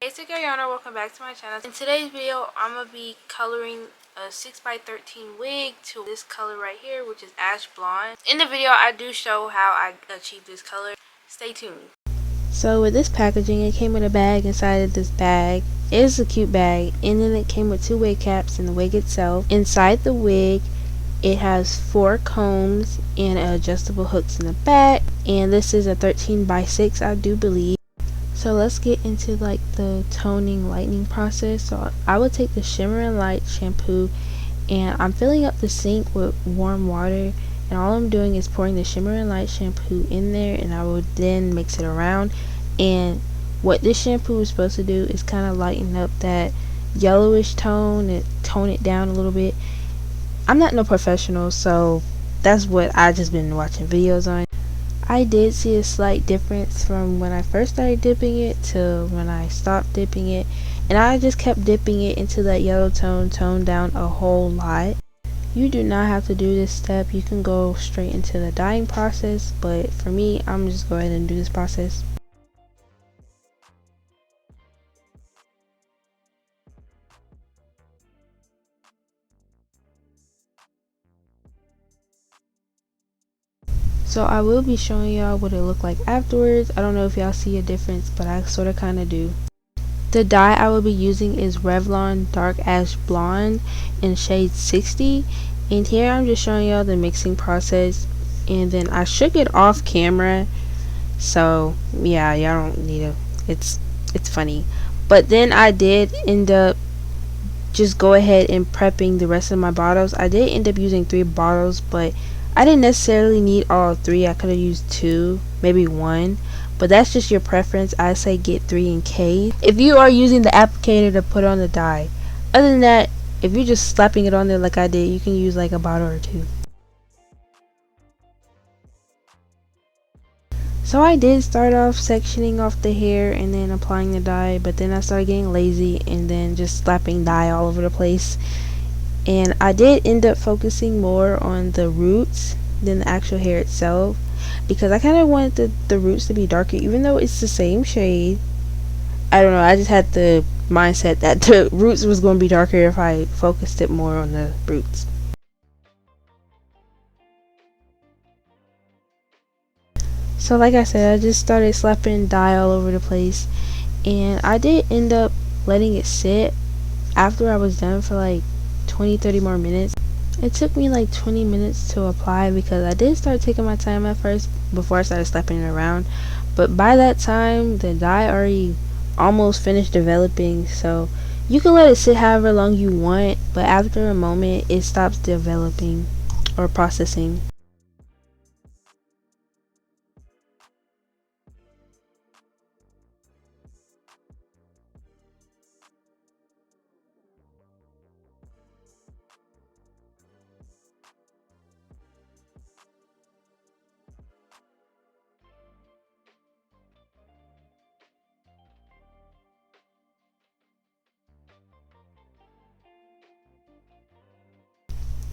Hey, it's Ariana. Welcome back to my channel. In today's video, I'm gonna be coloring a 6x13 wig to this color right here, which is ash blonde. In the video, I do show how I achieved this color. Stay tuned. So with this packaging, it came with a bag. Inside of this bag is a cute bag, and then it came with 2 wig caps and the wig itself. Inside the wig, it has 4 combs and adjustable hooks in the back, and this is a 13x6, I do believe. So let's get into like the toning lightening process. So I would take the Shimmer and Light shampoo, and I'm filling up the sink with warm water, and all I'm doing is pouring the Shimmer and Light shampoo in there, and I will then mix it around. And what this shampoo is supposed to do is kind of lighten up that yellowish tone and tone it down a little bit. I'm not no professional, so that's what I just been watching videos on. I did see a slight difference from when I first started dipping it to when I stopped dipping it, and I just kept dipping it into that yellow tone down a whole lot. You do not have to do this step. You can go straight into the dyeing process, but for me, I'm just going and do this process. So I will be showing y'all what it looked like afterwards. I don't know if y'all see a difference, but I sort of kind of do. The dye I will be using is Revlon Dark Ash Blonde in shade 60, and here I'm just showing y'all the mixing process, and then I shook it off camera, so yeah, y'all don't need to, it's funny. But then I did end up just go ahead and prepping the rest of my bottles. I did end up using 3 bottles, but I didn't necessarily need all 3. I could have used 2, maybe 1, but that's just your preference. I say get 3 in case if you are using the applicator to put on the dye. Other than that, if you're just slapping it on there like I did, you can use like a bottle or 2. So I did start off sectioning off the hair and then applying the dye, but then I started getting lazy and then just slapping dye all over the place. And I did end up focusing more on the roots than the actual hair itself, because I kind of wanted the roots to be darker, even though it's the same shade. I don't know, I just had the mindset that the roots was going to be darker if I focused it more on the roots. So like I said, I just started slapping dye all over the place, and I did end up letting it sit after I was done for like 20-30 more minutes. It took me like 20 minutes to apply because I did start taking my time at first before I started slapping it around, but by that time the dye already almost finished developing. So you can let it sit however long you want, but after a moment it stops developing or processing.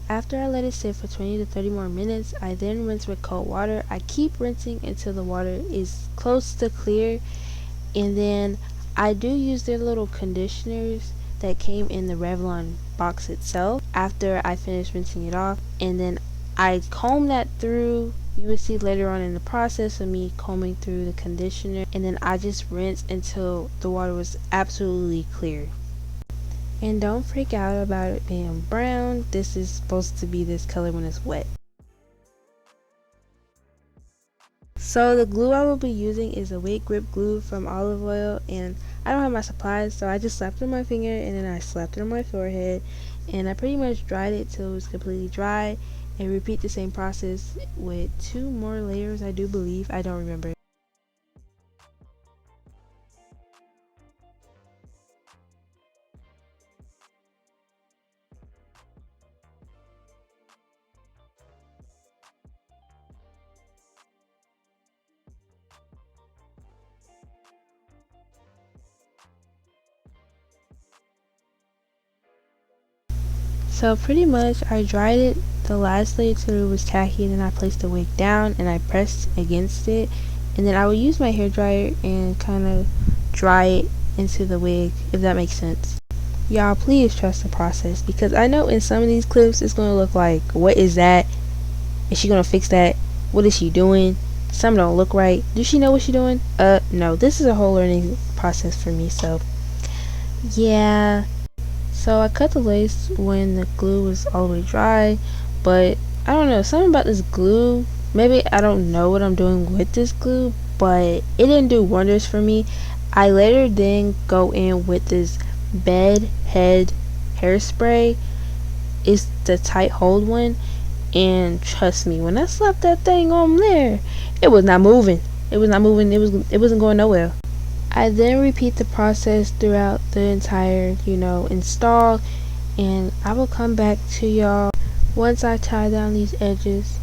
After I let it sit for 20 to 30 more minutes, I then rinse with cold water. I keep rinsing until the water is close to clear, and then I do use their little conditioners that came in the Revlon box itself after I finish rinsing it off, and then I comb that through. You will see later on in the process of me combing through the conditioner, and then I just rinse until the water was absolutely clear. And don't freak out about it being brown. This is supposed to be this color when it's wet. So the glue I will be using is a wig grip glue from Olive Oil, and I don't have my supplies, so I just slapped it on my finger and then I slapped it on my forehead, and I pretty much dried it till it was completely dry, and repeat the same process with 2 more layers, I do believe. I don't remember. So pretty much I dried it the last layer till it was tacky, and then I placed the wig down and I pressed against it, and then I would use my hair dryer and kind of dry it into the wig, if that makes sense. Y'all, please trust the process, because I know in some of these clips it's going to look like, what is that? Is she going to fix that? What is she doing? Some don't look right. Does she know what she's doing? No, this is a whole learning process for me, so yeah. So I cut the lace when the glue was all the way dry, but I don't know, something about this glue, maybe I don't know what I'm doing with this glue, but it didn't do wonders for me. I later then go in with this bed head hairspray. It's the tight hold one, and trust me, when I slapped that thing on there, it was not moving. It was not moving. It wasn't going nowhere. I then repeat the process throughout the entire, install, and I will come back to y'all once I tie down these edges.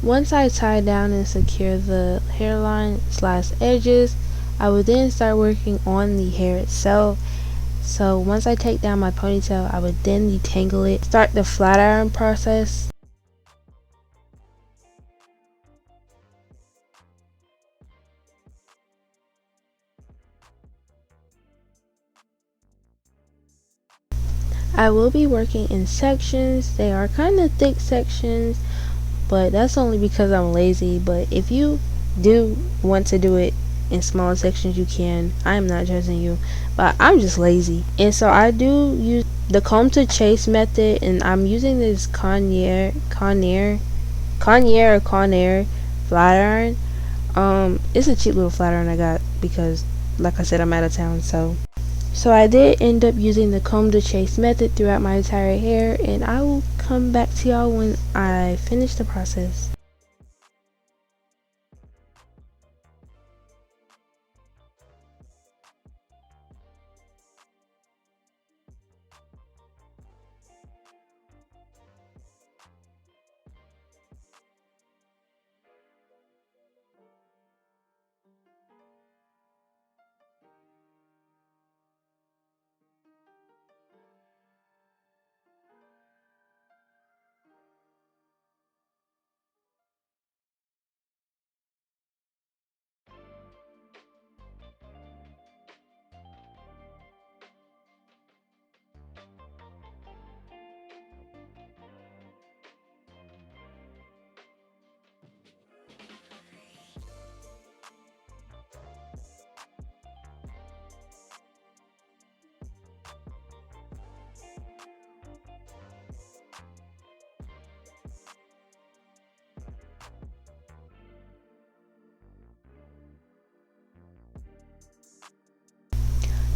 Once I tie down and secure the hairline / edges, I will then start working on the hair itself. So once I take down my ponytail, I would then detangle it, start the flat iron process. I will be working in sections. They are kind of thick sections, but that's only because I'm lazy. But if you do want to do it in smaller sections, you can. I am not judging you, but I'm just lazy. And so I do use the comb to chase method, and I'm using this Conair flat iron. It's a cheap little flat iron I got because, like I said, I'm out of town. So I did end up using the comb to chase method throughout my entire hair, and I will come back to y'all when I finish the process.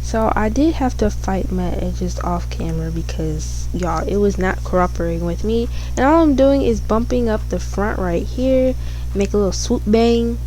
So I did have to fight my edges off camera because, y'all, it was not cooperating with me. And all I'm doing is bumping up the front right here, make a little swoop bang.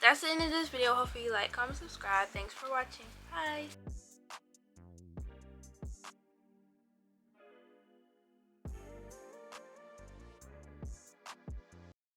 That's the end of this video. Hopefully you like, comment, subscribe. Thanks for watching. Bye.